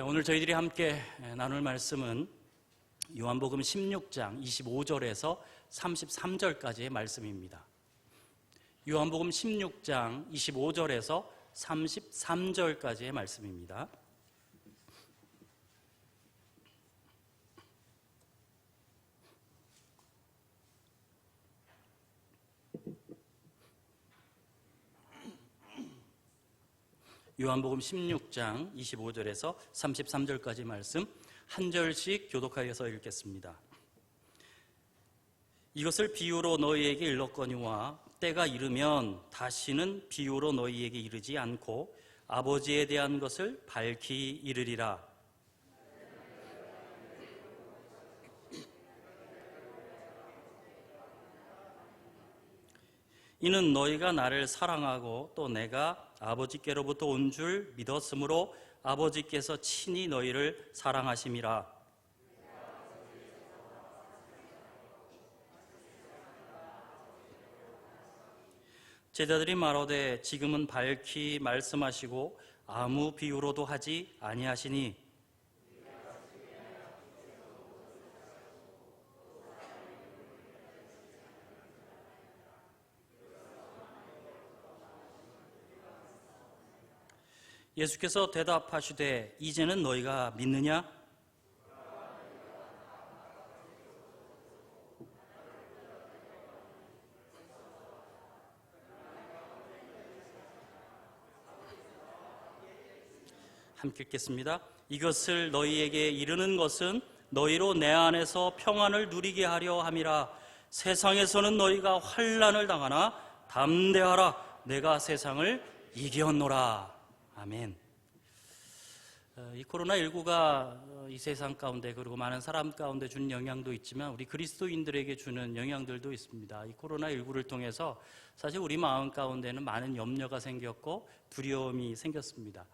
오늘 저희들이 함께 나눌 말씀은 요한복음 16장 25절에서 33절까지의 말씀입니다. 요한복음 16장 25절에서 33절까지의 말씀입니다. 요한복음 16장 25절에서 33절까지 말씀 한 절씩 교독하여서 읽겠습니다. 이것을 비유로 너희에게 일렀거니와 때가 이르면 다시는 비유로 너희에게 이르지 않고 아버지에 대한 것을 밝히 이르리라. 이는 너희가 나를 사랑하고 또 내가 아버지께로부터 온 줄 믿었으므로 아버지께서 친히 너희를 사랑하심이라. 제자들이 말하되 지금은 밝히 말씀하시고 아무 비유로도 하지 아니하시니 예수께서 대답하시되 이제는 너희가 믿느냐? 함께 읽겠습니다. 이것을 너희에게 이르는 것은 너희로 내 안에서 평안을 누리게 하려 함이라. 세상에서는 너희가 환난을 당하나 담대하라. 내가 세상을 이겼노라. 아멘. 이 코로나19가 이 세상 가운데 그리고 많은 사람 가운데 준 영향도 있지만 우리 그리스도인들에게 주는 영향들도 있습니다. 이 코로나19를 통해서 사실 우리 마음 가운데는 많은 염려가 생겼고 두려움이 생겼습니다.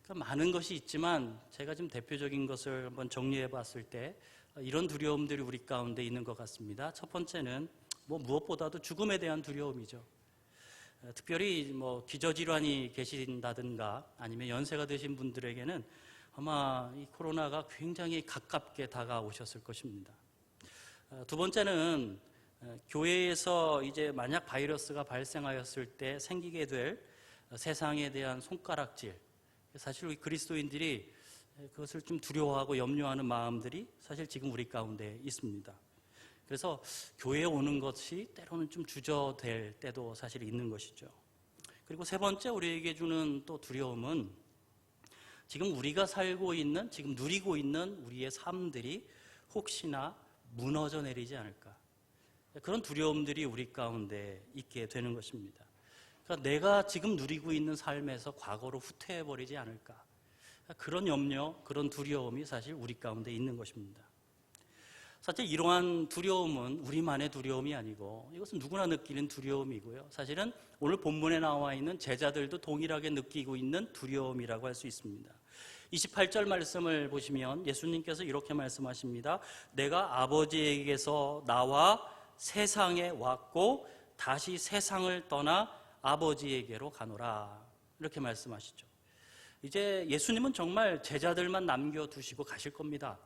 그러니까 많은 것이 있지만 제가 지금 대표적인 것을 한번 정리해 봤을 때 이런 두려움들이 우리 가운데 있는 것 같습니다. 첫 번째는 무엇보다도 죽음에 대한 두려움이죠. 특별히 기저질환이 계신다든가 아니면 연세가 드신 분들에게는 아마 이 코로나가 굉장히 가깝게 다가오셨을 것입니다. 두 번째는 교회에서 이제 만약 바이러스가 발생하였을 때 생기게 될 세상에 대한 손가락질, 사실 우리 그리스도인들이 그것을 좀 두려워하고 염려하는 마음들이 사실 지금 우리 가운데 있습니다. 그래서 교회에 오는 것이 때로는 좀 주저될 때도 사실 있는 것이죠. 그리고 세 번째 우리에게 주는 또 두려움은 지금 우리가 살고 있는, 지금 누리고 있는 우리의 삶들이 혹시나 무너져 내리지 않을까. 그런 두려움들이 우리 가운데 있게 되는 것입니다. 그러니까 내가 지금 누리고 있는 삶에서 과거로 후퇴해버리지 않을까. 그런 염려, 그런 두려움이 사실 우리 가운데 있는 것입니다. 사실 이러한 두려움은 우리만의 두려움이 아니고 이것은 누구나 느끼는 두려움이고요. 사실은 오늘 본문에 나와 있는 제자들도 동일하게 느끼고 있는 두려움이라고 할 수 있습니다. 28절 말씀을 보시면 예수님께서 이렇게 말씀하십니다. 내가 아버지에게서 나와 세상에 왔고 다시 세상을 떠나 아버지에게로 가노라. 이렇게 말씀하시죠. 이제 예수님은 정말 제자들만 남겨두시고 가실 겁니다.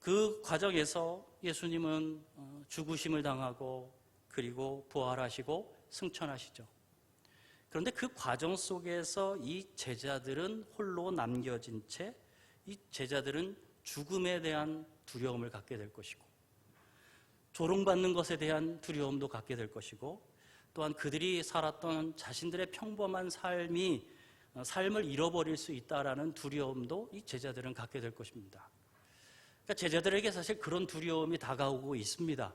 그 과정에서 예수님은 죽으심을 당하고 그리고 부활하시고 승천하시죠. 그런데 그 과정 속에서 이 제자들은 홀로 남겨진 채 이 제자들은 죽음에 대한 두려움을 갖게 될 것이고 조롱받는 것에 대한 두려움도 갖게 될 것이고 또한 그들이 살았던 자신들의 평범한 삶을 잃어버릴 수 있다라는 두려움도 이 제자들은 갖게 될 것입니다. 그러니까 제자들에게 사실 그런 두려움이 다가오고 있습니다.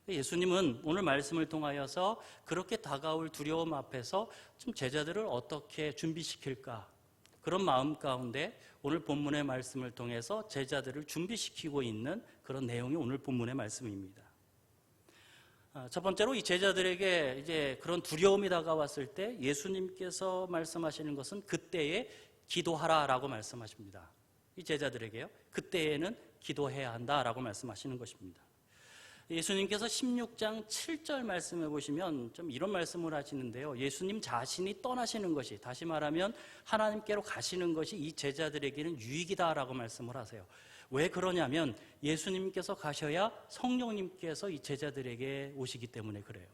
예수님은 오늘 말씀을 통하여서 그렇게 다가올 두려움 앞에서 좀 제자들을 어떻게 준비시킬까? 그런 마음 가운데 오늘 본문의 말씀을 통해서 제자들을 준비시키고 있는 그런 내용이 오늘 본문의 말씀입니다. 첫 번째로 이 제자들에게 이제 그런 두려움이 다가왔을 때 예수님께서 말씀하시는 것은 그때에 기도하라라고 말씀하십니다. 이 제자들에게요. 그때에는 기도해야 한다라고 말씀하시는 것입니다. 예수님께서 16장 7절 말씀해 보시면 좀 이런 말씀을 하시는데요. 예수님 자신이 떠나시는 것이, 다시 말하면 하나님께로 가시는 것이 이 제자들에게는 유익이다라고 말씀을 하세요. 왜 그러냐면 예수님께서 가셔야 성령님께서 이 제자들에게 오시기 때문에 그래요.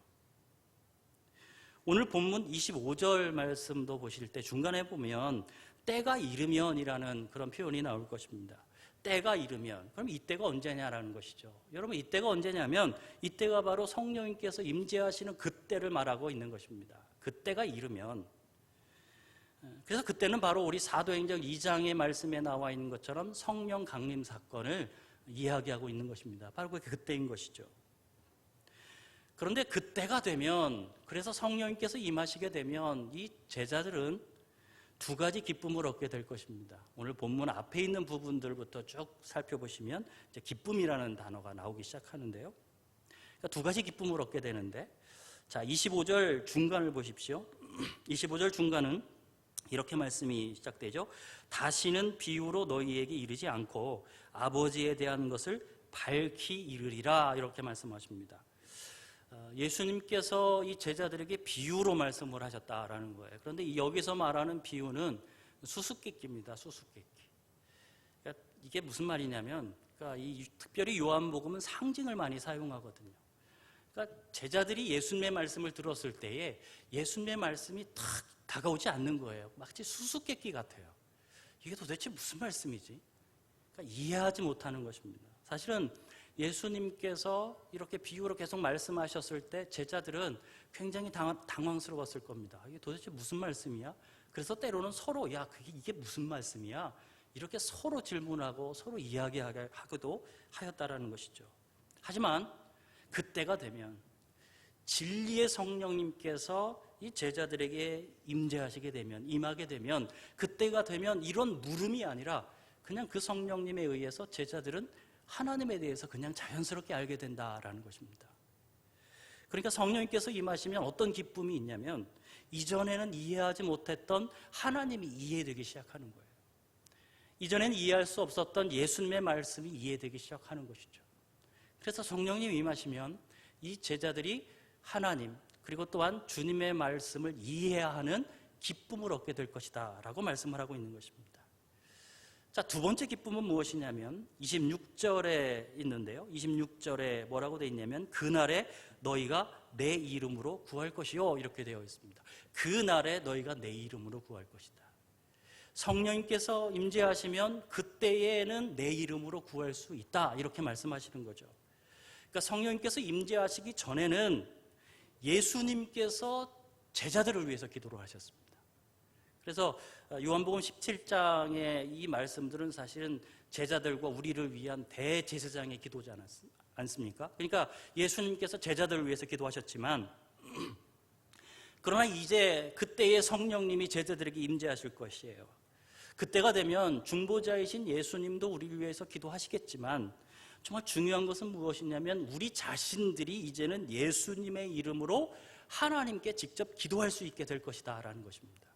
오늘 본문 25절 말씀도 보실 때 중간에 보면 때가 이르면이라는 그런 표현이 나올 것입니다. 때가 이르면, 그럼 이때가 언제냐라는 것이죠. 여러분, 이때가 언제냐면 이때가 바로 성령님께서 임재하시는 그때를 말하고 있는 것입니다. 그때가 이르면, 그래서 그때는 바로 우리 사도행전 2장의 말씀에 나와 있는 것처럼 성령 강림 사건을 이야기하고 있는 것입니다. 바로 그게 그때인 것이죠. 그런데 그때가 되면, 그래서 성령님께서 임하시게 되면 이 제자들은 두 가지 기쁨을 얻게 될 것입니다. 오늘 본문 앞에 있는 부분들부터 쭉 살펴보시면 이제 기쁨이라는 단어가 나오기 시작하는데요. 그러니까 두 가지 기쁨을 얻게 되는데, 자, 25절 중간을 보십시오. 25절 중간은 이렇게 말씀이 시작되죠. 다시는 비유로 너희에게 이르지 않고 아버지에 대한 것을 밝히 이르리라, 이렇게 말씀하십니다. 예수님께서 이 제자들에게 비유로 말씀을 하셨다라는 거예요. 그런데 여기서 말하는 비유는 수수께끼입니다. 수수께끼. 그러니까 이게 무슨 말이냐면, 그러니까 특별히 요한복음은 상징을 많이 사용하거든요. 그러니까 제자들이 예수님의 말씀을 들었을 때에 예수님의 말씀이 탁 다가오지 않는 거예요. 마치 수수께끼 같아요. 이게 도대체 무슨 말씀이지? 그러니까 이해하지 못하는 것입니다. 사실은 예수님께서 이렇게 비유로 계속 말씀하셨을 때 제자들은 굉장히 당황스러웠을 겁니다. 이게 도대체 무슨 말씀이야? 그래서 때로는 서로, 야, 이게 무슨 말씀이야? 이렇게 서로 질문하고 서로 이야기하기도 하였다라는 것이죠. 하지만 그때가 되면 진리의 성령님께서 이 제자들에게 임재하시게 되면, 임하게 되면, 그때가 되면 이런 물음이 아니라 그냥 그 성령님에 의해서 제자들은 하나님에 대해서 그냥 자연스럽게 알게 된다라는 것입니다. 그러니까 성령님께서 임하시면 어떤 기쁨이 있냐면 이전에는 이해하지 못했던 하나님이 이해되기 시작하는 거예요. 이전에는 이해할 수 없었던 예수님의 말씀이 이해되기 시작하는 것이죠. 그래서 성령님 임하시면 이 제자들이 하나님, 그리고 또한 주님의 말씀을 이해하는 기쁨을 얻게 될 것이다 라고 말씀을 하고 있는 것입니다. 자, 두 번째 기쁨은 무엇이냐면 26절에 있는데요. 26절에 뭐라고 되어 있냐면 그날에 너희가 내 이름으로 구할 것이요, 이렇게 되어 있습니다. 그날에 너희가 내 이름으로 구할 것이다. 성령님께서 임재하시면 그때에는 내 이름으로 구할 수 있다, 이렇게 말씀하시는 거죠. 그러니까 성령님께서 임재하시기 전에는 예수님께서 제자들을 위해서 기도를 하셨습니다. 그래서 요한복음 17장의 이 말씀들은 사실은 제자들과 우리를 위한 대제사장의 기도지 않습니까? 그러니까 예수님께서 제자들을 위해서 기도하셨지만 그러나 이제 그때의 성령님이 제자들에게 임재하실 것이에요. 그때가 되면 중보자이신 예수님도 우리를 위해서 기도하시겠지만 정말 중요한 것은 무엇이냐면 우리 자신들이 이제는 예수님의 이름으로 하나님께 직접 기도할 수 있게 될 것이다 라는 것입니다.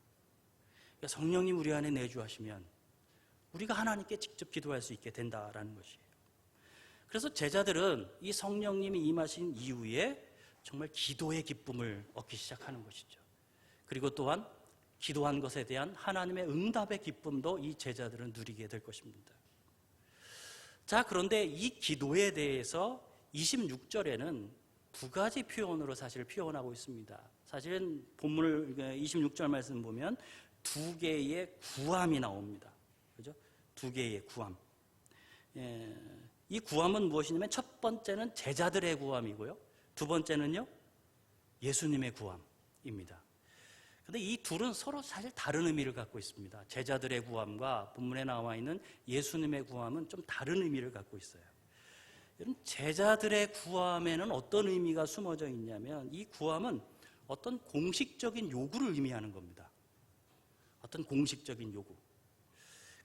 그러니까 성령님 우리 안에 내주하시면 우리가 하나님께 직접 기도할 수 있게 된다라는 것이에요. 그래서 제자들은 이 성령님이 임하신 이후에 정말 기도의 기쁨을 얻기 시작하는 것이죠. 그리고 또한 기도한 것에 대한 하나님의 응답의 기쁨도 이 제자들은 누리게 될 것입니다. 자, 그런데 이 기도에 대해서 26절에는 두 가지 표현으로 사실 표현하고 있습니다. 사실은 본문을 26절 말씀 보면 두 개의 구함이 나옵니다. 그죠? 두 개의 구함. 이 구함은 무엇이냐면 첫 번째는 제자들의 구함이고요. 두 번째는요, 예수님의 구함입니다. 그런데 이 둘은 서로 사실 다른 의미를 갖고 있습니다. 제자들의 구함과 본문에 나와 있는 예수님의 구함은 좀 다른 의미를 갖고 있어요. 제자들의 구함에는 어떤 의미가 숨어져 있냐면 이 구함은 어떤 공식적인 요구를 의미하는 겁니다. 어떤 공식적인 요구.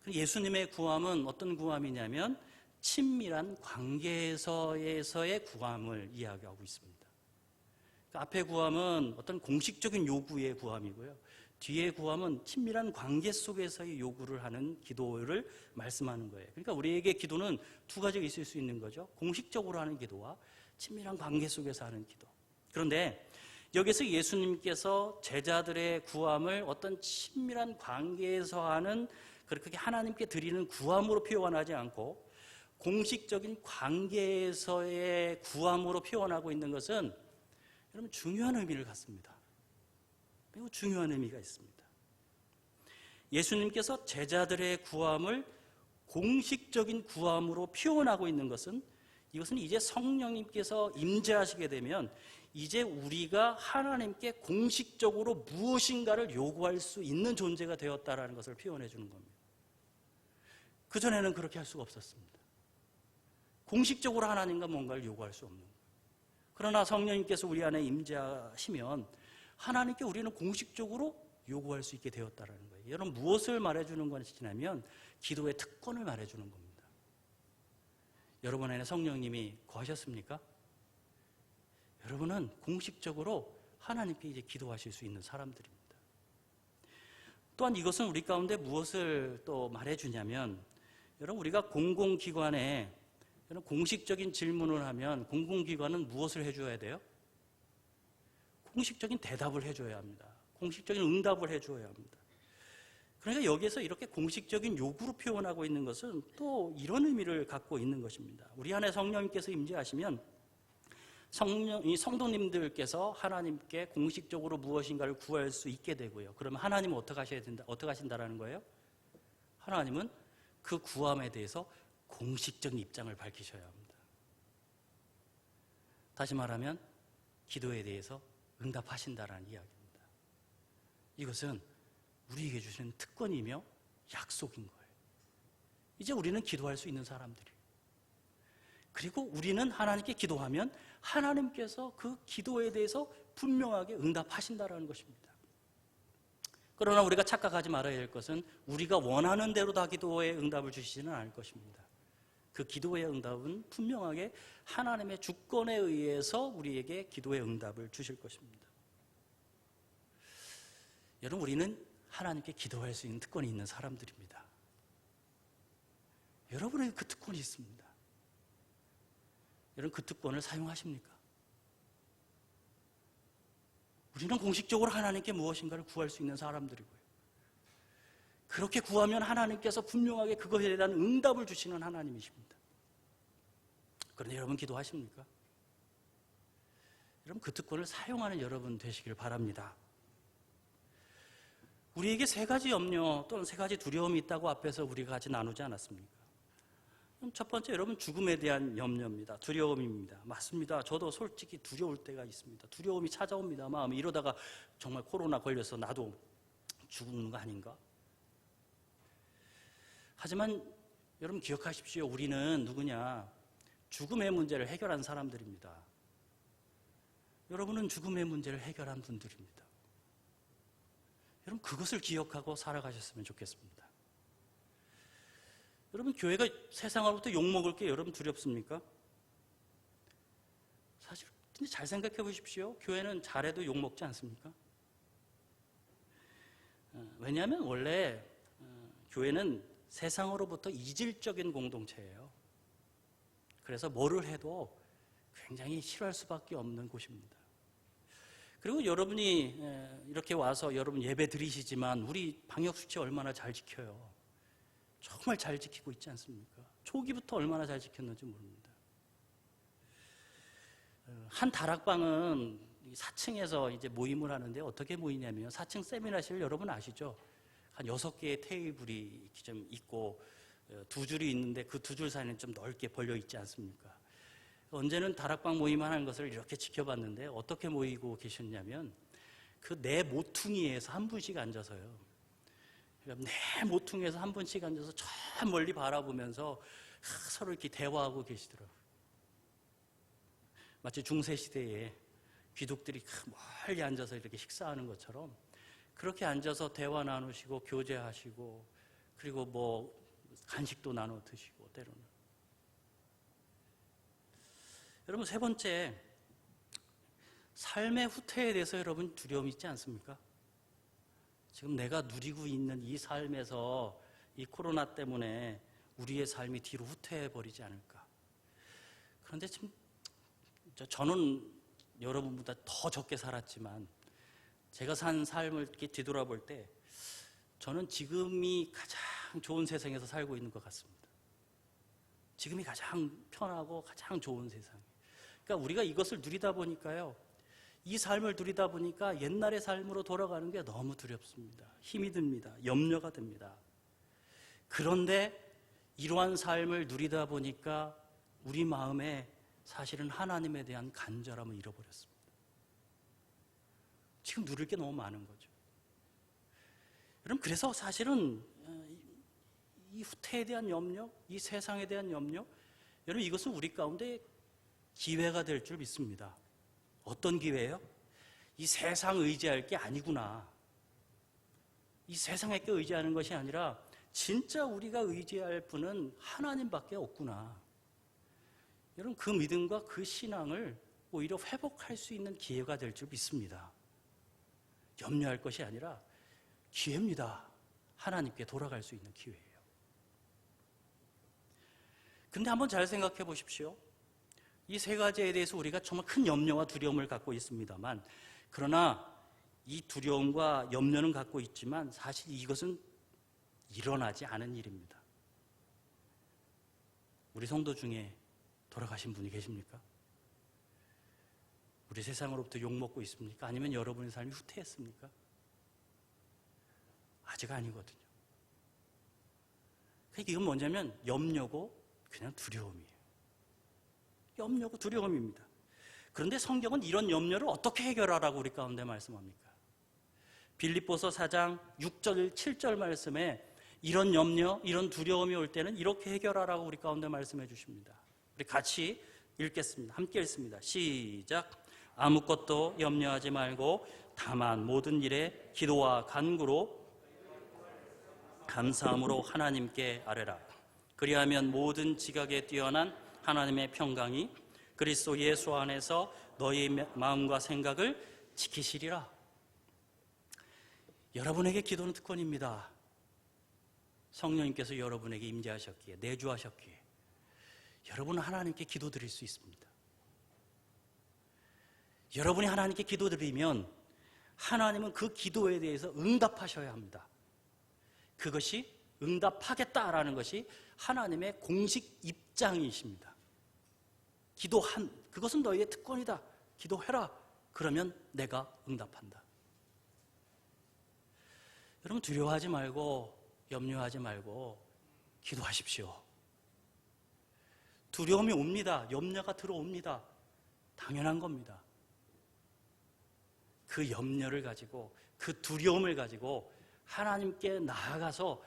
예수님의 구함은 어떤 구함이냐면 친밀한 관계에서의 구함을 이야기하고 있습니다. 앞에 구함은 어떤 공식적인 요구의 구함이고요. 뒤에 구함은 친밀한 관계 속에서의 요구를 하는 기도를 말씀하는 거예요. 그러니까 우리에게 기도는 두 가지가 있을 수 있는 거죠. 공식적으로 하는 기도와 친밀한 관계 속에서 하는 기도. 그런데 여기서 예수님께서 제자들의 구함을 어떤 친밀한 관계에서 하는 그렇게 하나님께 드리는 구함으로 표현하지 않고 공식적인 관계에서의 구함으로 표현하고 있는 것은 여러분 중요한 의미를 갖습니다. 매우 중요한 의미가 있습니다. 예수님께서 제자들의 구함을 공식적인 구함으로 표현하고 있는 것은 이것은 이제 성령님께서 임재하시게 되면 이제 우리가 하나님께 공식적으로 무엇인가를 요구할 수 있는 존재가 되었다라는 것을 표현해 주는 겁니다. 그전에는 그렇게 할 수가 없었습니다. 공식적으로 하나님과 뭔가를 요구할 수 없는 거예요. 그러나 성령님께서 우리 안에 임재하시면 하나님께 우리는 공식적으로 요구할 수 있게 되었다라는 거예요. 여러분 무엇을 말해주는 것이냐면 기도의 특권을 말해주는 겁니다. 여러분 안에 성령님이 거하셨습니까? 여러분은 공식적으로 하나님께 이제 기도하실 수 있는 사람들입니다. 또한 이것은 우리 가운데 무엇을 또 말해주냐면 여러분 우리가 공공기관에 공식적인 질문을 하면 공공기관은 무엇을 해줘야 돼요? 공식적인 대답을 해줘야 합니다. 공식적인 응답을 해줘야 합니다. 그러니까 여기에서 이렇게 공식적인 요구로 표현하고 있는 것은 또 이런 의미를 갖고 있는 것입니다. 우리 안에 성령님께서 임재하시면 성도님들께서 하나님께 공식적으로 무엇인가를 구할 수 있게 되고요. 그러면 하나님은 어떻게 하신다라는 거예요? 하나님은 그 구함에 대해서 공식적인 입장을 밝히셔야 합니다. 다시 말하면 기도에 대해서 응답하신다라는 이야기입니다. 이것은 우리에게 주시는 특권이며 약속인 거예요. 이제 우리는 기도할 수 있는 사람들이에요. 그리고 우리는 하나님께 기도하면 하나님께서 그 기도에 대해서 분명하게 응답하신다라는 것입니다. 그러나 우리가 착각하지 말아야 할 것은 우리가 원하는 대로 다 기도에 응답을 주시지는 않을 것입니다. 그 기도의 응답은 분명하게 하나님의 주권에 의해서 우리에게 기도의 응답을 주실 것입니다. 여러분 우리는 하나님께 기도할 수 있는 특권이 있는 사람들입니다. 여러분에게 그 특권이 있습니다. 여러분 그 특권을 사용하십니까? 우리는 공식적으로 하나님께 무엇인가를 구할 수 있는 사람들이고요. 그렇게 구하면 하나님께서 분명하게 그것에 대한 응답을 주시는 하나님이십니다. 그런데 여러분 기도하십니까? 여러분 그 특권을 사용하는 여러분 되시길 바랍니다. 우리에게 세 가지 염려 또는 세 가지 두려움이 있다고 앞에서 우리가 같이 나누지 않았습니까? 첫 번째 여러분 죽음에 대한 염려입니다. 두려움입니다. 맞습니다. 저도 솔직히 두려울 때가 있습니다. 두려움이 찾아옵니다. 마음에 이러다가 정말 코로나 걸려서 나도 죽는 거 아닌가? 하지만 여러분 기억하십시오. 우리는 누구냐? 죽음의 문제를 해결한 사람들입니다. 여러분은 죽음의 문제를 해결한 분들입니다. 여러분 그것을 기억하고 살아가셨으면 좋겠습니다. 여러분 교회가 세상으로부터 욕먹을 게 여러분 두렵습니까? 사실 근데 잘 생각해 보십시오. 교회는 잘해도 욕먹지 않습니까? 왜냐하면 원래 교회는 세상으로부터 이질적인 공동체예요. 그래서 뭐를 해도 굉장히 싫어할 수밖에 없는 곳입니다. 그리고 여러분이 이렇게 와서 여러분 예배 드리시지만 우리 방역수칙 얼마나 잘 지켜요. 정말 잘 지키고 있지 않습니까? 초기부터 얼마나 잘 지켰는지 모릅니다. 한 다락방은 4층에서 이제 모임을 하는데 어떻게 모이냐면 4층 세미나실 여러분 아시죠? 한 6개의 테이블이 좀 있고 두 줄이 있는데 그 두 줄 사이는 좀 넓게 벌려 있지 않습니까? 언제는 다락방 모임하는 것을 이렇게 지켜봤는데 어떻게 모이고 계셨냐면 그 네 모퉁이에서 한 분씩 앉아서요. 그러니까 네 모퉁이에서 한 분씩 앉아서 저 멀리 바라보면서 서로 이렇게 대화하고 계시더라고요. 마치 중세시대에 귀족들이 멀리 앉아서 이렇게 식사하는 것처럼 그렇게 앉아서 대화 나누시고 교제하시고 그리고 뭐 간식도 나눠 드시고 때로는. 여러분 세 번째, 삶의 후퇴에 대해서 여러분 두려움이 있지 않습니까? 지금 내가 누리고 있는 이 삶에서 이 코로나 때문에 우리의 삶이 뒤로 후퇴해버리지 않을까. 그런데 지금 저는 여러분보다 더 적게 살았지만 제가 산 삶을 이렇게 뒤돌아볼 때 저는 지금이 가장 좋은 세상에서 살고 있는 것 같습니다. 지금이 가장 편하고 가장 좋은 세상. 그러니까 우리가 이것을 누리다 보니까요, 이 삶을 누리다 보니까 옛날의 삶으로 돌아가는 게 너무 두렵습니다. 힘이 듭니다. 염려가 됩니다. 그런데 이러한 삶을 누리다 보니까 우리 마음에 사실은 하나님에 대한 간절함을 잃어버렸습니다. 지금 누릴 게 너무 많은 거죠. 여러분, 그래서 사실은 이 후퇴에 대한 염려, 이 세상에 대한 염려, 여러분 이것은 우리 가운데 기회가 될 줄 믿습니다. 어떤 기회예요? 이 세상 의지할 게 아니구나. 이 세상에 의지하는 것이 아니라 진짜 우리가 의지할 분은 하나님밖에 없구나. 여러분, 그 믿음과 그 신앙을 오히려 회복할 수 있는 기회가 될 줄 믿습니다. 염려할 것이 아니라 기회입니다. 하나님께 돌아갈 수 있는 기회예요. 근데 한번 잘 생각해 보십시오. 이 세 가지에 대해서 우리가 정말 큰 염려와 두려움을 갖고 있습니다만, 그러나 이 두려움과 염려는 갖고 있지만 사실 이것은 일어나지 않은 일입니다. 우리 성도 중에 돌아가신 분이 계십니까? 우리 세상으로부터 욕먹고 있습니까? 아니면 여러분의 삶이 후퇴했습니까? 아직 아니거든요. 그러니까 이건 뭐냐면 염려고 그냥 두려움이에요. 염려고 두려움입니다. 그런데 성경은 이런 염려를 어떻게 해결하라고 우리 가운데 말씀합니까? 빌립보서 4장 6절, 7절 말씀에 이런 염려, 이런 두려움이 올 때는 이렇게 해결하라고 우리 가운데 말씀해 주십니다. 우리 같이 읽겠습니다. 함께 읽습니다. 시작. 아무것도 염려하지 말고 다만 모든 일에 기도와 간구로 감사함으로 하나님께 아뢰라. 그리하면 모든 지각에 뛰어난 하나님의 평강이 그리스도 예수 안에서 너희 마음과 생각을 지키시리라. 여러분에게 기도는 특권입니다. 성령님께서 여러분에게 임재하셨기에, 내주하셨기에 여러분은 하나님께 기도드릴 수 있습니다. 여러분이 하나님께 기도드리면 하나님은 그 기도에 대해서 응답하셔야 합니다. 그것이 응답하겠다라는 것이 하나님의 공식 입장이십니다. 그것은 너희의 특권이다. 기도해라. 그러면 내가 응답한다. 여러분, 두려워하지 말고 염려하지 말고 기도하십시오. 두려움이 옵니다. 염려가 들어옵니다. 당연한 겁니다. 그 염려를 가지고, 그 두려움을 가지고 하나님께 나아가서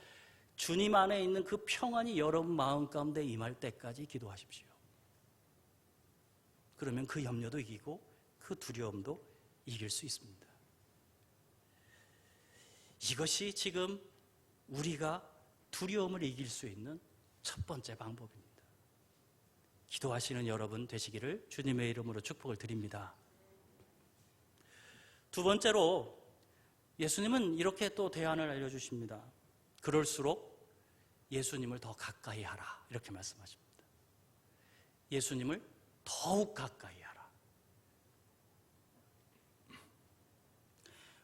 주님 안에 있는 그 평안이 여러분 마음 가운데 임할 때까지 기도하십시오. 그러면 그 염려도 이기고 그 두려움도 이길 수 있습니다. 이것이 지금 우리가 두려움을 이길 수 있는 첫 번째 방법입니다. 기도하시는 여러분 되시기를 주님의 이름으로 축복을 드립니다. 두 번째로 예수님은 이렇게 또 대안을 알려주십니다. 그럴수록 예수님을 더 가까이 하라. 이렇게 말씀하십니다. 예수님을 더욱 가까이 하라.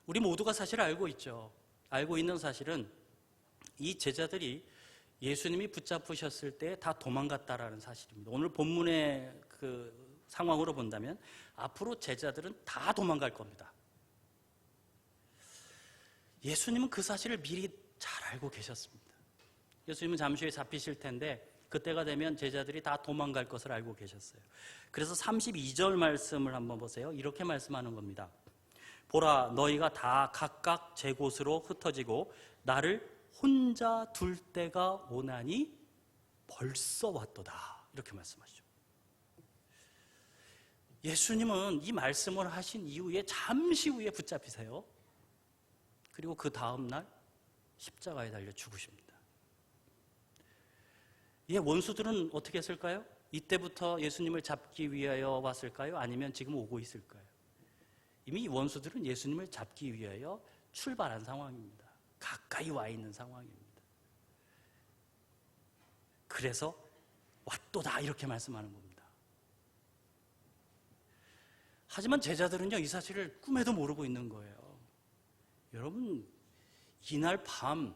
우리 모두가 사실 알고 있죠. 알고 있는 사실은 이 제자들이 예수님이 붙잡으셨을 때 다 도망갔다라는 사실입니다. 오늘 본문의 그 상황으로 본다면 앞으로 제자들은 다 도망갈 겁니다. 예수님은 그 사실을 미리 잘 알고 계셨습니다. 예수님은 잠시 후에 잡히실 텐데 그때가 되면 제자들이 다 도망갈 것을 알고 계셨어요. 그래서 32절 말씀을 한번 보세요. 이렇게 말씀하는 겁니다. 보라, 너희가 다 각각 제 곳으로 흩어지고 나를 혼자 둘 때가 오나니 벌써 왔도다. 이렇게 말씀하시죠. 예수님은 이 말씀을 하신 이후에 잠시 후에 붙잡히세요. 그리고 그 다음 날 십자가에 달려 죽으십니다. 원수들은 어떻게 했을까요? 이때부터 예수님을 잡기 위하여 왔을까요? 아니면 지금 오고 있을까요? 이미 원수들은 예수님을 잡기 위하여 출발한 상황입니다. 가까이 와 있는 상황입니다. 그래서 왔도다 이렇게 말씀하는 겁니다. 하지만 제자들은요, 이 사실을 꿈에도 모르고 있는 거예요. 여러분, 이날 밤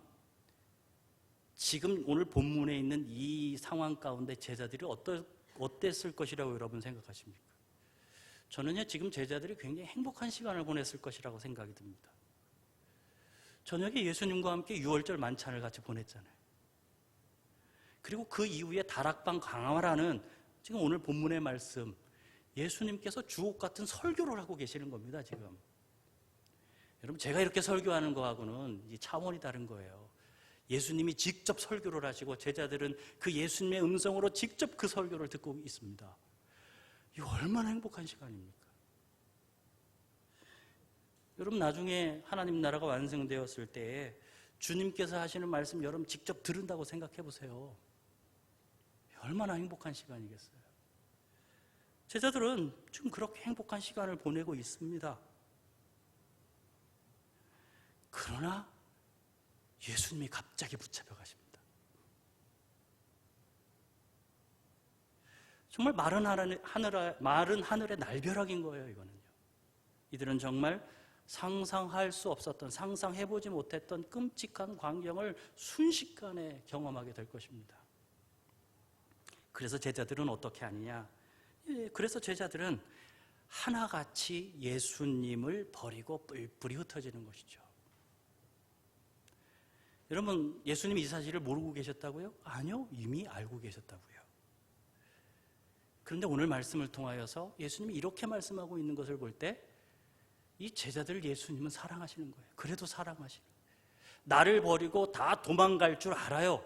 지금 오늘 본문에 있는 이 상황 가운데 제자들이 어땠을 것이라고 여러분 생각하십니까? 저는요, 지금 제자들이 굉장히 행복한 시간을 보냈을 것이라고 생각이 듭니다. 저녁에 예수님과 함께 유월절 만찬을 같이 보냈잖아요. 그리고 그 이후에 다락방 강화라는 지금 오늘 본문의 말씀, 예수님께서 주옥 같은 설교를 하고 계시는 겁니다, 지금. 여러분, 제가 이렇게 설교하는 거하고는 이 차원이 다른 거예요. 예수님이 직접 설교를 하시고 제자들은 그 예수님의 음성으로 직접 그 설교를 듣고 있습니다. 이거 얼마나 행복한 시간입니까? 여러분, 나중에 하나님 나라가 완성되었을 때에 주님께서 하시는 말씀 여러분 직접 들은다고 생각해 보세요. 얼마나 행복한 시간이겠어요. 제자들은 지금 그렇게 행복한 시간을 보내고 있습니다. 그러나 예수님이 갑자기 붙잡혀 가십니다. 정말 마른 하늘의 날벼락인 거예요, 이거는요. 이들은 정말 상상할 수 없었던, 상상해보지 못했던 끔찍한 광경을 순식간에 경험하게 될 것입니다. 그래서 제자들은 어떻게 하느냐? 그래서 제자들은 하나같이 예수님을 버리고 뿔뿔이 흩어지는 것이죠. 여러분, 예수님이 이 사실을 모르고 계셨다고요? 아니요, 이미 알고 계셨다고요. 그런데 오늘 말씀을 통하여서 예수님이 이렇게 말씀하고 있는 것을 볼 때 이 제자들을 예수님은 사랑하시는 거예요. 그래도 사랑하시는 거예요. 나를 버리고 다 도망갈 줄 알아요.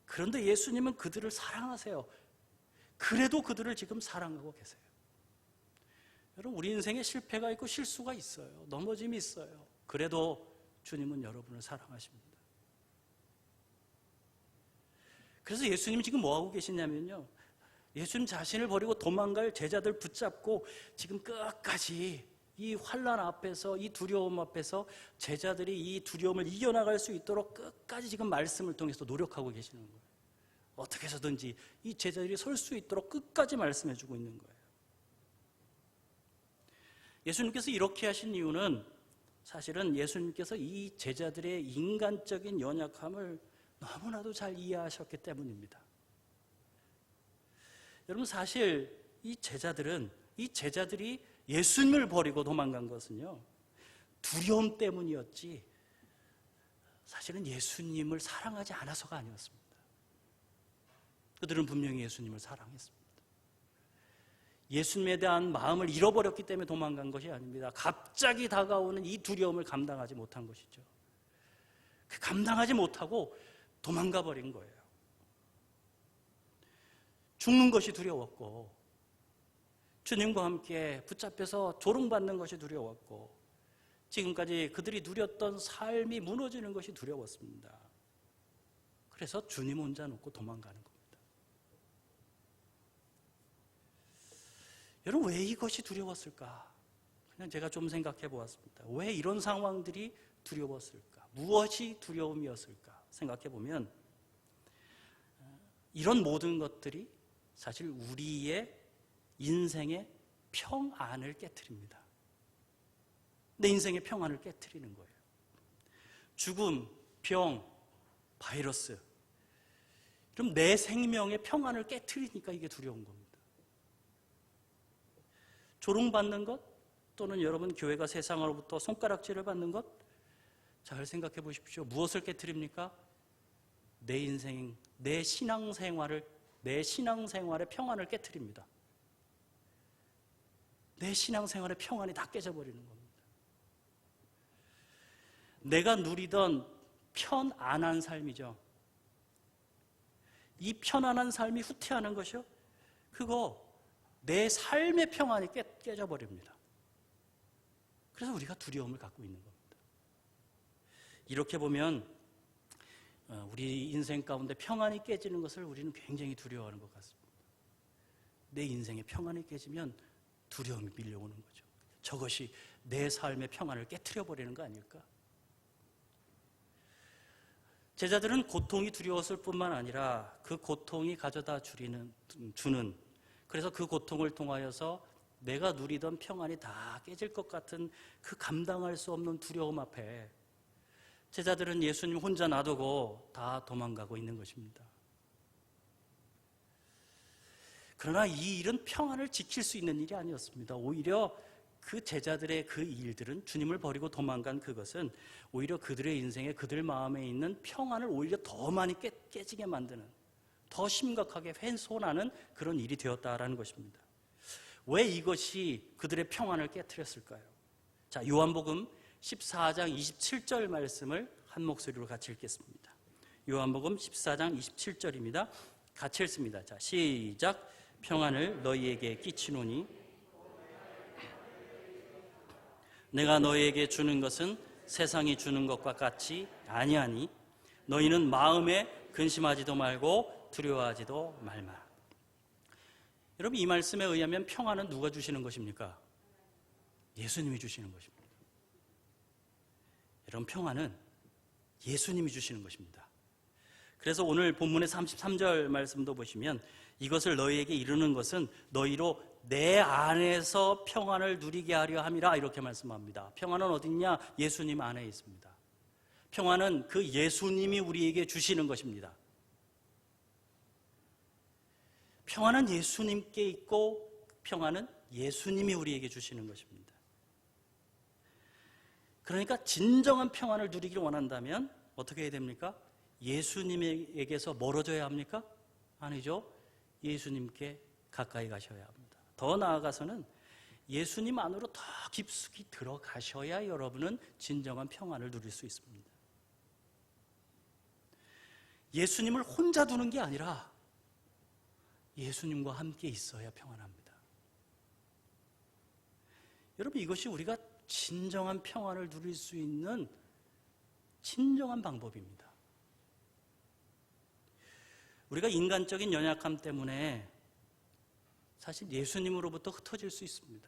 그런데 예수님은 그들을 사랑하세요. 그래도 그들을 지금 사랑하고 계세요. 여러분, 우리 인생에 실패가 있고 실수가 있어요. 넘어짐이 있어요. 그래도 주님은 여러분을 사랑하십니다. 그래서 예수님이 지금 뭐하고 계시냐면요, 예수님 자신을 버리고 도망갈 제자들 붙잡고 지금 끝까지 이 환난 앞에서, 이 두려움 앞에서 제자들이 이 두려움을 이겨나갈 수 있도록 끝까지 지금 말씀을 통해서 노력하고 계시는 거예요. 어떻게 해서든지 이 제자들이 설 수 있도록 끝까지 말씀해주고 있는 거예요. 예수님께서 이렇게 하신 이유는 사실은 예수님께서 이 제자들의 인간적인 연약함을 너무나도 잘 이해하셨기 때문입니다. 여러분, 사실 이 제자들이 예수님을 버리고 도망간 것은요, 두려움 때문이었지 사실은 예수님을 사랑하지 않아서가 아니었습니다. 그들은 분명히 예수님을 사랑했습니다. 예수님에 대한 마음을 잃어버렸기 때문에 도망간 것이 아닙니다. 갑자기 다가오는 이 두려움을 감당하지 못한 것이죠. 감당하지 못하고 도망가 버린 거예요. 죽는 것이 두려웠고, 주님과 함께 붙잡혀서 조롱받는 것이 두려웠고, 지금까지 그들이 누렸던 삶이 무너지는 것이 두려웠습니다. 그래서 주님 혼자 놓고 도망가는 겁니다. 여러분, 왜 이것이 두려웠을까? 그냥 제가 좀 생각해 보았습니다. 왜 이런 상황들이 두려웠을까? 무엇이 두려움이었을까? 생각해 보면 이런 모든 것들이 사실 우리의 인생의 평안을 깨트립니다. 내 인생의 평안을 깨트리는 거예요. 죽음, 병, 바이러스, 그럼 내 생명의 평안을 깨트리니까 이게 두려운 겁니다. 조롱받는 것, 또는 여러분 교회가 세상으로부터 손가락질을 받는 것, 잘 생각해 보십시오. 무엇을 깨트립니까? 내 인생, 내 신앙생활의 평안을 깨트립니다. 내 신앙생활의 평안이 다 깨져버리는 겁니다. 내가 누리던 편안한 삶이죠. 이 편안한 삶이 후퇴하는 것이요, 그거 내 삶의 평안이 깨져버립니다. 그래서 우리가 두려움을 갖고 있는 겁니다. 이렇게 보면 우리 인생 가운데 평안이 깨지는 것을 우리는 굉장히 두려워하는 것 같습니다. 내 인생의 평안이 깨지면 두려움이 밀려오는 거죠. 저것이 내 삶의 평안을 깨트려버리는 거 아닐까? 제자들은 고통이 두려웠을 뿐만 아니라 그 고통이 가져다 주는, 그래서 그 고통을 통하여서 내가 누리던 평안이 다 깨질 것 같은 그 감당할 수 없는 두려움 앞에 제자들은 예수님 혼자 놔두고 다 도망가고 있는 것입니다. 그러나 이 일은 평안을 지킬 수 있는 일이 아니었습니다. 오히려 그 제자들의 그 일들은, 주님을 버리고 도망간 그것은 오히려 그들의 인생에, 그들 마음에 있는 평안을 오히려 더 많이 깨지게 만드는, 더 심각하게 훼손하는 그런 일이 되었다라는 것입니다. 왜 이것이 그들의 평안을 깨트렸을까요? 자, 요한복음 14장 27절 말씀을 한 목소리로 같이 읽겠습니다. 요한복음 14장 27절입니다. 같이 읽습니다. 자, 시작. 평안을 너희에게 끼치노니 내가 너희에게 주는 것은 세상이 주는 것과 같이 아니하니 너희는 마음에 근심하지도 말고 두려워하지도 말마. 여러분, 이 말씀에 의하면 평안은 누가 주시는 것입니까? 예수님이 주시는 것입니다. 여러분, 평안은 예수님이 주시는 것입니다. 그래서 오늘 본문의 33절 말씀도 보시면 이것을 너희에게 이르는 것은 너희로 내 안에서 평안을 누리게 하려 함이라, 이렇게 말씀합니다. 평안은 어디 있냐? 예수님 안에 있습니다. 평안은 그 예수님이 우리에게 주시는 것입니다. 평안은 예수님께 있고 평안은 예수님이 우리에게 주시는 것입니다. 그러니까 진정한 평안을 누리기를 원한다면 어떻게 해야 됩니까? 예수님에게서 멀어져야 합니까? 아니죠. 예수님께 가까이 가셔야 합니다. 더 나아가서는 예수님 안으로 더 깊숙이 들어가셔야 여러분은 진정한 평안을 누릴 수 있습니다. 예수님을 혼자 두는 게 아니라 예수님과 함께 있어야 평안합니다. 여러분, 이것이 우리가 진정한 평안을 누릴 수 있는 진정한 방법입니다. 우리가 인간적인 연약함 때문에 사실 예수님으로부터 흩어질 수 있습니다.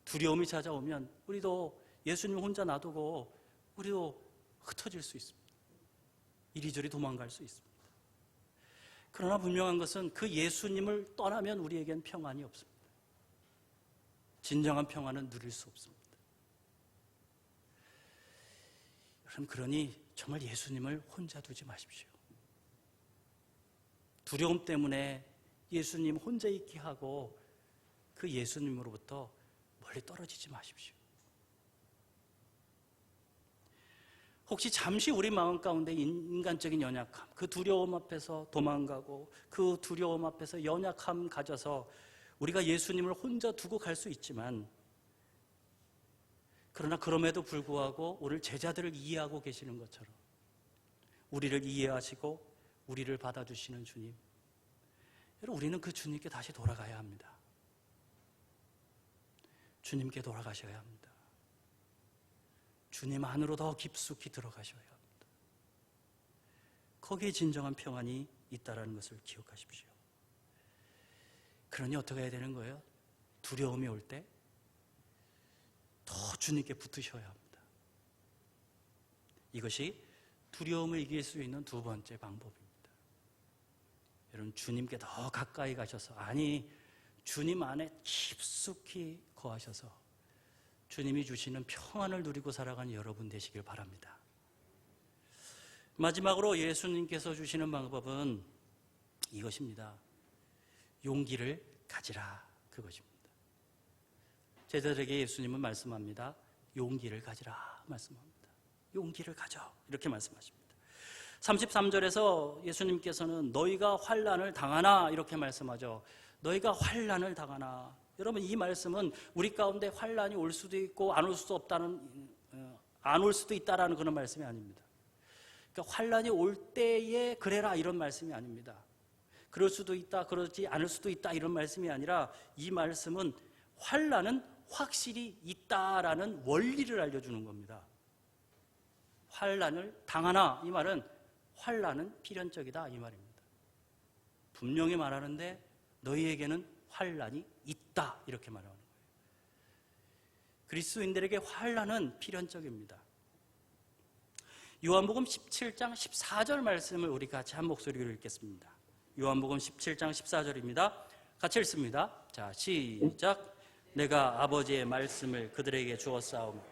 두려움이 찾아오면 우리도 예수님 혼자 놔두고 우리도 흩어질 수 있습니다. 이리저리 도망갈 수 있습니다. 그러나 분명한 것은 그 예수님을 떠나면 우리에겐 평안이 없습니다. 진정한 평안은 누릴 수 없습니다. 여러분, 그러니 정말 예수님을 혼자 두지 마십시오. 두려움 때문에 예수님 혼자 있게 하고 그 예수님으로부터 멀리 떨어지지 마십시오. 혹시 잠시 우리 마음 가운데 인간적인 연약함, 그 두려움 앞에서 도망가고 그 두려움 앞에서 연약함 가져서 우리가 예수님을 혼자 두고 갈 수 있지만, 그러나 그럼에도 불구하고 오늘 제자들을 이해하고 계시는 것처럼 우리를 이해하시고 우리를 받아주시는 주님, 여러분, 우리는 그 주님께 다시 돌아가야 합니다. 주님께 돌아가셔야 합니다. 주님 안으로 더 깊숙이 들어가셔야 합니다. 거기에 진정한 평안이 있다는 것을 기억하십시오. 그러니 어떻게 해야 되는 거예요? 두려움이 올 때 더 주님께 붙으셔야 합니다. 이것이 두려움을 이길 수 있는 두 번째 방법입니다. 여러분, 주님께 더 가까이 가셔서, 아니, 주님 안에 깊숙이 거하셔서 주님이 주시는 평안을 누리고 살아가는 여러분 되시길 바랍니다. 마지막으로 예수님께서 주시는 방법은 이것입니다. 용기를 가지라, 그것입니다. 제자들에게 예수님은 말씀합니다. 용기를 가지라 말씀합니다. 용기를 가져, 이렇게 말씀하십니다. 33절에서 예수님께서는 너희가 환난을 당하나, 이렇게 말씀하죠. 너희가 환난을 당하나. 여러분, 이 말씀은 우리 가운데 환난이 올 수도 있고 안 올 수도 없다는, 안 올 수도 있다라는 그런 말씀이 아닙니다. 그러니까 환난이 올 때에 그래라, 이런 말씀이 아닙니다. 그럴 수도 있다, 그러지 않을 수도 있다, 이런 말씀이 아니라 이 말씀은 환난은 확실히 있다라는 원리를 알려주는 겁니다. 환난을 당하나, 이 말은 환난은 필연적이다, 이 말입니다. 분명히 말하는데 너희에게는 환난이 있다, 이렇게 말하는 거예요. 그리스도인들에게 환난은 필연적입니다. 요한복음 17장 14절 말씀을 우리 같이 한 목소리로 읽겠습니다. 요한복음 17장 14절입니다. 같이 읽습니다. 자, 시작. 내가 아버지의 말씀을 그들에게 주었사오며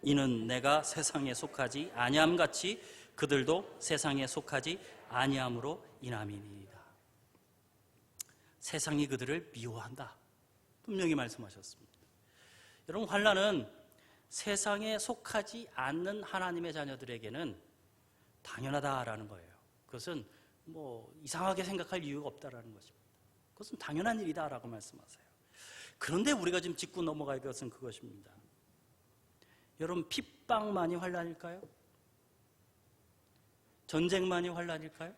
이는 내가 세상에 속하지 아니함같이 그들도 세상에 속하지 아니함으로 인함이니이다. 세상이 그들을 미워한다. 분명히 말씀하셨습니다. 여러분, 환난은 세상에 속하지 않는 하나님의 자녀들에게는 당연하다라는 거예요. 그것은 이상하게 생각할 이유가 없다라는 것입니다. 그것은 당연한 일이다라고 말씀하세요. 그런데 우리가 지금 짚고 넘어갈 것은 그것입니다. 여러분, 핍박만이 환난일까요? 전쟁만이 환난일까요?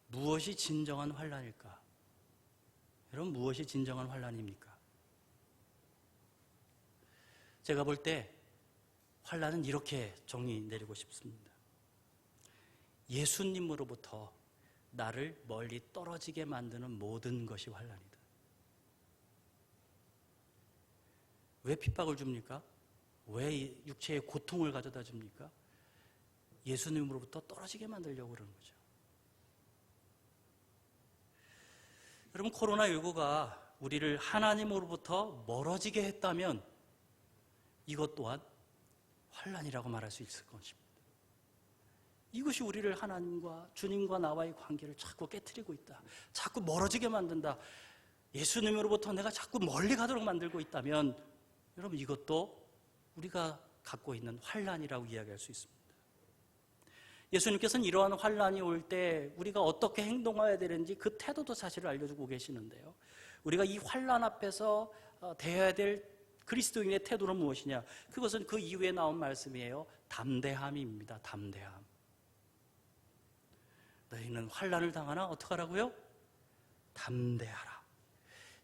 무엇이 진정한 환난일까? 여러분, 무엇이 진정한 환난입니까? 제가 볼 때 환난은 이렇게 정의 내리고 싶습니다. 예수님으로부터 나를 멀리 떨어지게 만드는 모든 것이 환난이다. 왜 핍박을 줍니까? 왜 육체의 고통을 가져다 줍니까? 예수님으로부터 떨어지게 만들려고 그러는 거죠. 여러분, 코로나19가 우리를 하나님으로부터 멀어지게 했다면 이것 또한 환난이라고 말할 수 있을 것입니다. 이것이 우리를 하나님과 주님과 나와의 관계를 자꾸 깨트리고 있다. 자꾸 멀어지게 만든다. 예수님으로부터 내가 자꾸 멀리 가도록 만들고 있다면 여러분, 이것도 우리가 갖고 있는 환난이라고 이야기할 수 있습니다. 예수님께서는 이러한 환난이 올 때 우리가 어떻게 행동해야 되는지 그 태도도 사실을 알려주고 계시는데요. 우리가 이 환난 앞에서 대해야 될 그리스도인의 태도는 무엇이냐? 그것은 그 이후에 나온 말씀이에요. 담대함입니다. 담대함. 너희는 환난을 당하나 어떻게 하라고요? 담대하라.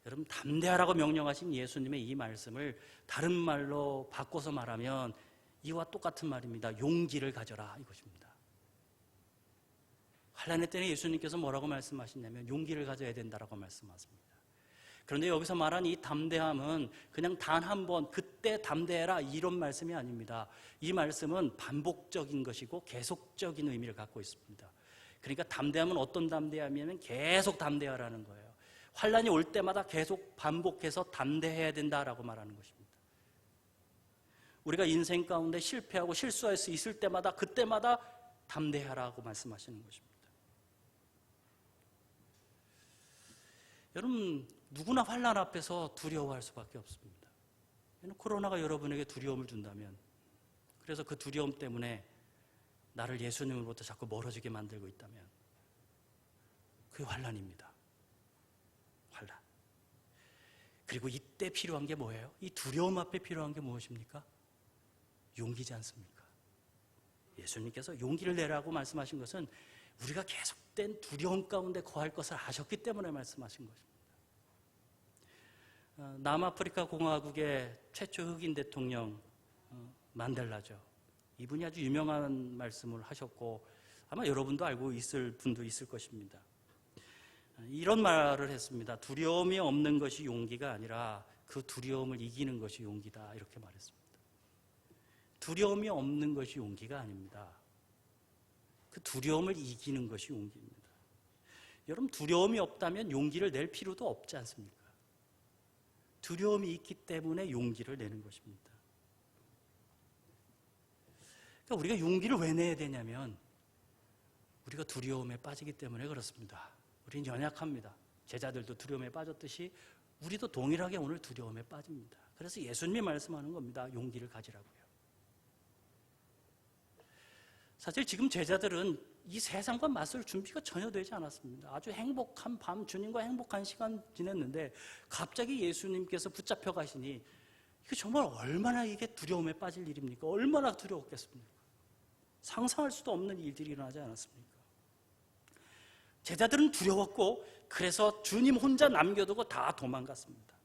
여러분, 담대하라고 명령하신 예수님의 이 말씀을 다른 말로 바꿔서 말하면 이와 똑같은 말입니다. 용기를 가져라 이것입니다. 환난의 때는 예수님께서 뭐라고 말씀하시냐면 용기를 가져야 된다라고 말씀하십니다. 그런데 여기서 말한 이 담대함은 그냥 단 한 번 그때 담대해라 이런 말씀이 아닙니다. 이 말씀은 반복적인 것이고 계속적인 의미를 갖고 있습니다. 그러니까 담대함은 어떤 담대함이냐면 계속 담대하라는 거예요. 환난이 올 때마다 계속 반복해서 담대해야 된다라고 말하는 것입니다. 우리가 인생 가운데 실패하고 실수할 수 있을 때마다 그때마다 담대하라고 말씀하시는 것입니다. 여러분, 누구나 환난 앞에서 두려워할 수밖에 없습니다. 코로나가 여러분에게 두려움을 준다면, 그래서 그 두려움 때문에 나를 예수님으로부터 자꾸 멀어지게 만들고 있다면 그게 환난입니다. 환난. 그리고 이때 필요한 게 뭐예요? 이 두려움 앞에 필요한 게 무엇입니까? 용기지 않습니까? 예수님께서 용기를 내라고 말씀하신 것은 우리가 계속된 두려움 가운데 거할 것을 아셨기 때문에 말씀하신 것입니다. 남아프리카 공화국의 최초 흑인 대통령 만델라죠. 이분이 아주 유명한 말씀을 하셨고 아마 여러분도 알고 있을 분도 있을 것입니다. 이런 말을 했습니다. 두려움이 없는 것이 용기가 아니라 그 두려움을 이기는 것이 용기다, 이렇게 말했습니다. 두려움이 없는 것이 용기가 아닙니다. 그 두려움을 이기는 것이 용기입니다. 여러분, 두려움이 없다면 용기를 낼 필요도 없지 않습니까? 두려움이 있기 때문에 용기를 내는 것입니다. 그러니까 우리가 용기를 왜 내야 되냐면 우리가 두려움에 빠지기 때문에 그렇습니다. 우리는 연약합니다. 제자들도 두려움에 빠졌듯이 우리도 동일하게 오늘 두려움에 빠집니다. 그래서 예수님이 말씀하는 겁니다. 용기를 가지라고요. 사실 지금 제자들은 이 세상과 맞설 준비가 전혀 되지 않았습니다. 아주 행복한 밤, 주님과 행복한 시간 지냈는데 갑자기 예수님께서 붙잡혀 가시니 이게 정말 얼마나 이게 두려움에 빠질 일입니까? 얼마나 두려웠겠습니까? 상상할 수도 없는 일들이 일어나지 않았습니까? 제자들은 두려웠고 그래서 주님 혼자 남겨두고 다 도망갔습니다.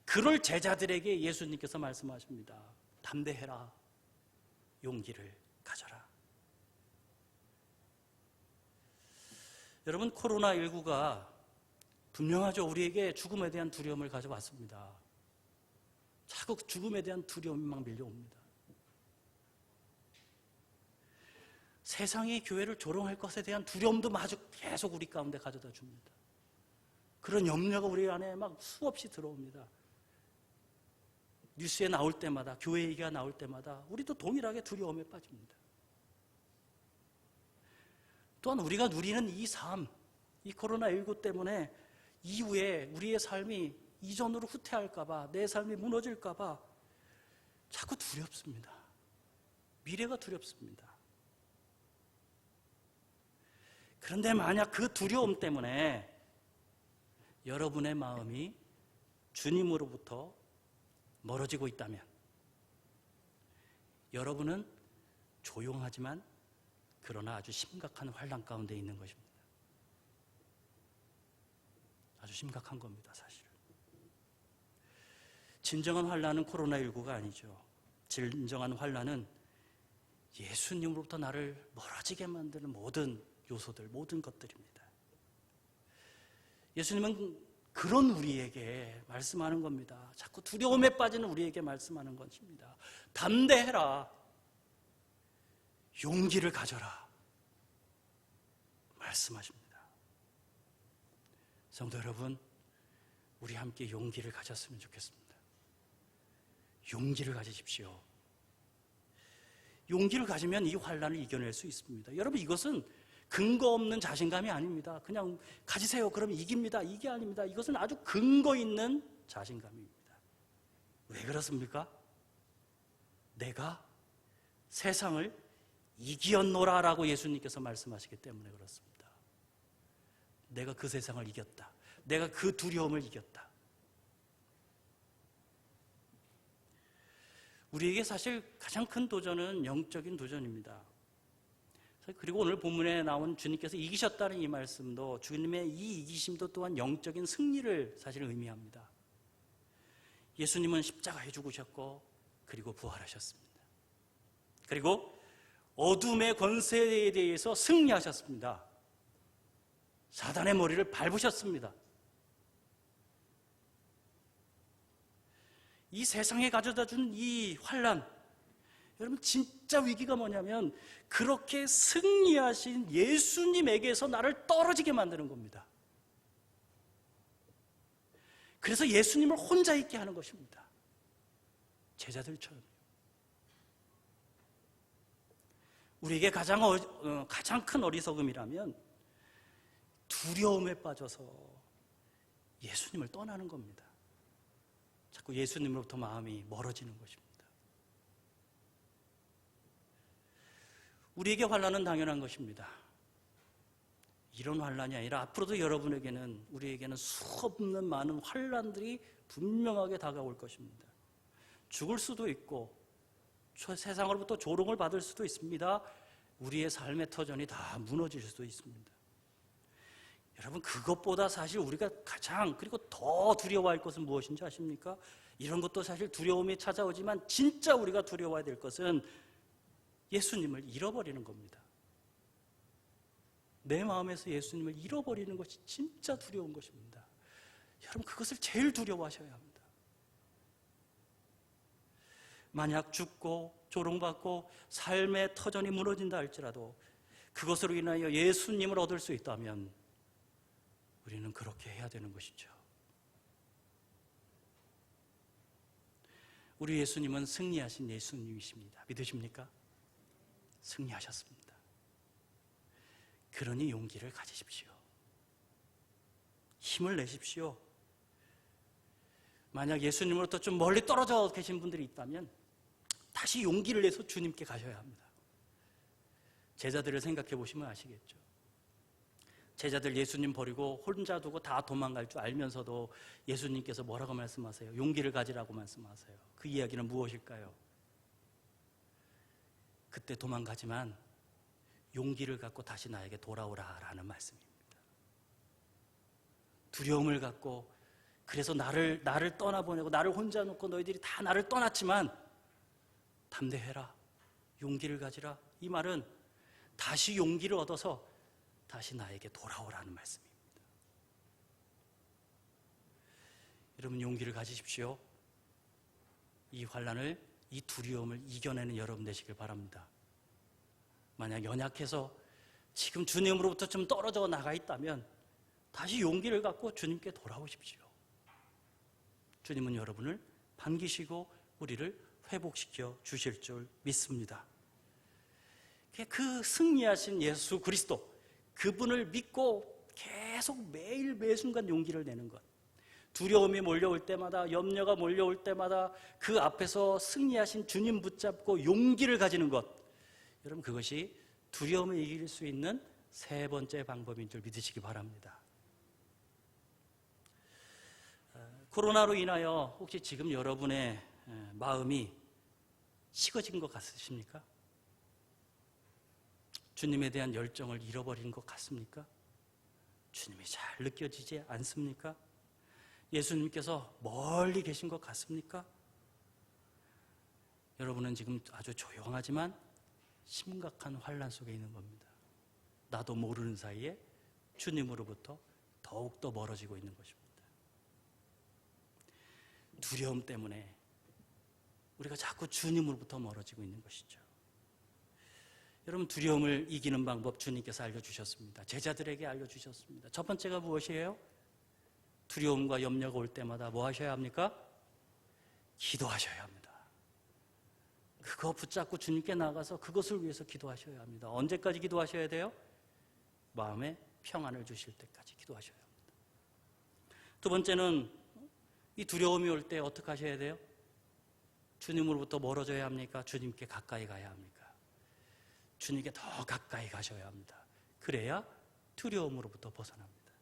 그럴 제자들에게 예수님께서 말씀하십니다. 담대해라. 용기를 가져라. 여러분, 코로나19가 분명하죠. 우리에게 죽음에 대한 두려움을 가져왔습니다. 자꾸 죽음에 대한 두려움이 막 밀려옵니다. 세상이 교회를 조롱할 것에 대한 두려움도 마주 계속 우리 가운데 가져다 줍니다. 그런 염려가 우리 안에 막 수없이 들어옵니다. 뉴스에 나올 때마다, 교회 얘기가 나올 때마다 우리도 동일하게 두려움에 빠집니다. 또한 우리가 누리는 이 삶, 이 코로나19 때문에 이후에 우리의 삶이 이전으로 후퇴할까봐, 내 삶이 무너질까봐 자꾸 두렵습니다. 미래가 두렵습니다. 그런데 만약 그 두려움 때문에 여러분의 마음이 주님으로부터 멀어지고 있다면 여러분은 조용하지만 그러나 아주 심각한 환난 가운데 있는 것입니다. 아주 심각한 겁니다, 사실은. 진정한 환난은 코로나19가 아니죠. 진정한 환난은 예수님으로부터 나를 멀어지게 만드는 모든 요소들, 모든 것들입니다. 예수님은 그런 우리에게 말씀하는 겁니다. 자꾸 두려움에 빠지는 우리에게 말씀하는 것입니다. 담대해라. 용기를 가져라. 말씀하십니다. 성도 여러분, 우리 함께 용기를 가졌으면 좋겠습니다. 용기를 가지십시오. 용기를 가지면 이 환난을 이겨낼 수 있습니다. 여러분, 이것은 근거 없는 자신감이 아닙니다. 그냥 가지세요. 그러면 이깁니다. 이게 아닙니다. 이것은 아주 근거 있는 자신감입니다. 왜 그렇습니까? 내가 세상을 이기었노라라고 예수님께서 말씀하시기 때문에 그렇습니다. 내가 그 세상을 이겼다. 내가 그 두려움을 이겼다. 우리에게 사실 가장 큰 도전은 영적인 도전입니다. 그리고 오늘 본문에 나온 주님께서 이기셨다는 이 말씀도, 주님의 이 이기심도 또한 영적인 승리를 사실 의미합니다. 예수님은 십자가에 죽으셨고 그리고 부활하셨습니다. 그리고 어둠의 권세에 대해서 승리하셨습니다. 사단의 머리를 밟으셨습니다. 이 세상에 가져다 준 이 환난, 여러분 진짜 위기가 뭐냐면 그렇게 승리하신 예수님에게서 나를 떨어지게 만드는 겁니다. 그래서 예수님을 혼자 있게 하는 것입니다. 제자들처럼. 우리에게 가장 큰 어리석음이라면 두려움에 빠져서 예수님을 떠나는 겁니다. 자꾸 예수님으로부터 마음이 멀어지는 것입니다. 우리에게 환난은 당연한 것입니다. 이런 환난이 아니라 앞으로도 여러분에게는, 우리에게는 수없는 많은 환난들이 분명하게 다가올 것입니다. 죽을 수도 있고 세상으로부터 조롱을 받을 수도 있습니다. 우리의 삶의 터전이 다 무너질 수도 있습니다. 여러분, 그것보다 사실 우리가 가장, 그리고 더 두려워할 것은 무엇인지 아십니까? 이런 것도 사실 두려움이 찾아오지만 진짜 우리가 두려워해야 될 것은 예수님을 잃어버리는 겁니다. 내 마음에서 예수님을 잃어버리는 것이 진짜 두려운 것입니다. 여러분, 그것을 제일 두려워하셔야 합니다. 만약 죽고 조롱받고 삶의 터전이 무너진다 할지라도 그것으로 인하여 예수님을 얻을 수 있다면 우리는 그렇게 해야 되는 것이죠. 우리 예수님은 승리하신 예수님이십니다. 믿으십니까? 승리하셨습니다. 그러니 용기를 가지십시오. 힘을 내십시오. 만약 예수님으로부터 좀 멀리 떨어져 계신 분들이 있다면 다시 용기를 내서 주님께 가셔야 합니다. 제자들을 생각해 보시면 아시겠죠. 제자들 예수님 버리고 혼자 두고 다 도망갈 줄 알면서도 예수님께서 뭐라고 말씀하세요? 용기를 가지라고 말씀하세요. 그 이야기는 무엇일까요? 그때 도망가지만 용기를 갖고 다시 나에게 돌아오라라는 말씀입니다. 두려움을 갖고, 그래서 나를 떠나보내고 나를 혼자 놓고 너희들이 다 나를 떠났지만 담대해라, 용기를 가지라. 이 말은 다시 용기를 얻어서 다시 나에게 돌아오라는 말씀입니다. 여러분, 용기를 가지십시오. 이 환난을, 이 두려움을 이겨내는 여러분 되시길 바랍니다. 만약 연약해서 지금 주님으로부터 좀 떨어져 나가 있다면 다시 용기를 갖고 주님께 돌아오십시오. 주님은 여러분을 반기시고 우리를 회복시켜 주실 줄 믿습니다. 그 승리하신 예수 그리스도, 그분을 믿고 계속 매일 매순간 용기를 내는 것, 두려움이 몰려올 때마다, 염려가 몰려올 때마다 그 앞에서 승리하신 주님 붙잡고 용기를 가지는 것, 여러분 그것이 두려움을 이길 수 있는 세 번째 방법인 줄 믿으시기 바랍니다. 코로나로 인하여 혹시 지금 여러분의 마음이 식어진 것 같으십니까? 주님에 대한 열정을 잃어버린 것 같습니까? 주님이 잘 느껴지지 않습니까? 예수님께서 멀리 계신 것 같습니까? 여러분은 지금 아주 조용하지만 심각한 환난 속에 있는 겁니다. 나도 모르는 사이에 주님으로부터 더욱더 멀어지고 있는 것입니다. 두려움 때문에 우리가 자꾸 주님으로부터 멀어지고 있는 것이죠. 여러분, 두려움을 이기는 방법 주님께서 알려주셨습니다. 제자들에게 알려주셨습니다. 첫 번째가 무엇이에요? 두려움과 염려가 올 때마다 뭐 하셔야 합니까? 기도하셔야 합니다. 그거 붙잡고 주님께 나가서 그것을 위해서 기도하셔야 합니다. 언제까지 기도하셔야 돼요? 마음에 평안을 주실 때까지 기도하셔야 합니다. 두 번째는 이 두려움이 올 때 어떻게 하셔야 돼요? 주님으로부터 멀어져야 합니까? 주님께 가까이 가야 합니까? 주님께 더 가까이 가셔야 합니다. 그래야 두려움으로부터 벗어납니다.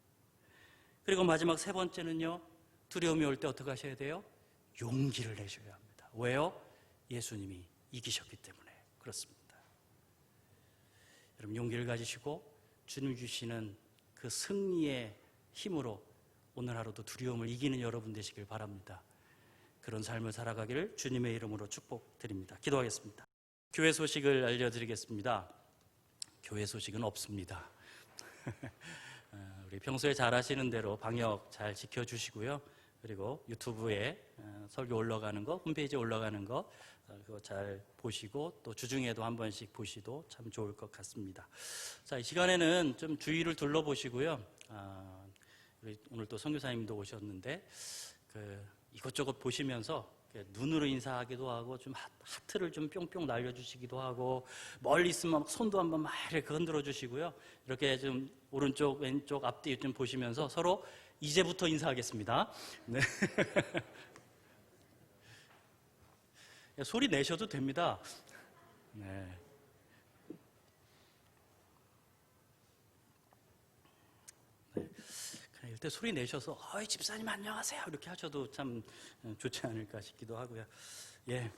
그리고 마지막 세 번째는요, 두려움이 올 때 어떻게 하셔야 돼요? 용기를 내셔야 합니다. 왜요? 예수님이 이기셨기 때문에 그렇습니다. 여러분, 용기를 가지시고 주님 주시는 그 승리의 힘으로 오늘 하루도 두려움을 이기는 여러분 되시길 바랍니다. 그런 삶을 살아가기를 주님의 이름으로 축복드립니다. 기도하겠습니다. 교회 소식을 알려드리겠습니다. 교회 소식은 없습니다. 우리 평소에 잘 하시는 대로 방역 잘 지켜주시고요. 그리고 유튜브에 설교 올라가는 거, 홈페이지에 올라가는 거 그거 잘 보시고 또 주중에도 한 번씩 보시도 참 좋을 것 같습니다. 자, 이 시간에는 좀 주위를 둘러보시고요. 우리 오늘 또 선교사님도 오셨는데 이것저것 보시면서 눈으로 인사하기도 하고 좀 하트를 좀 뿅뿅 날려주시기도 하고 멀리 있으면 손도 한번 막 이렇게 흔들어 주시고요. 이렇게 좀 오른쪽 왼쪽 앞뒤 좀 보시면서 서로 이제부터 인사하겠습니다. 네. 소리 내셔도 됩니다. 네. 이때 소리 내셔서 집사님 안녕하세요 이렇게 하셔도 참 좋지 않을까 싶기도 하고요. 예.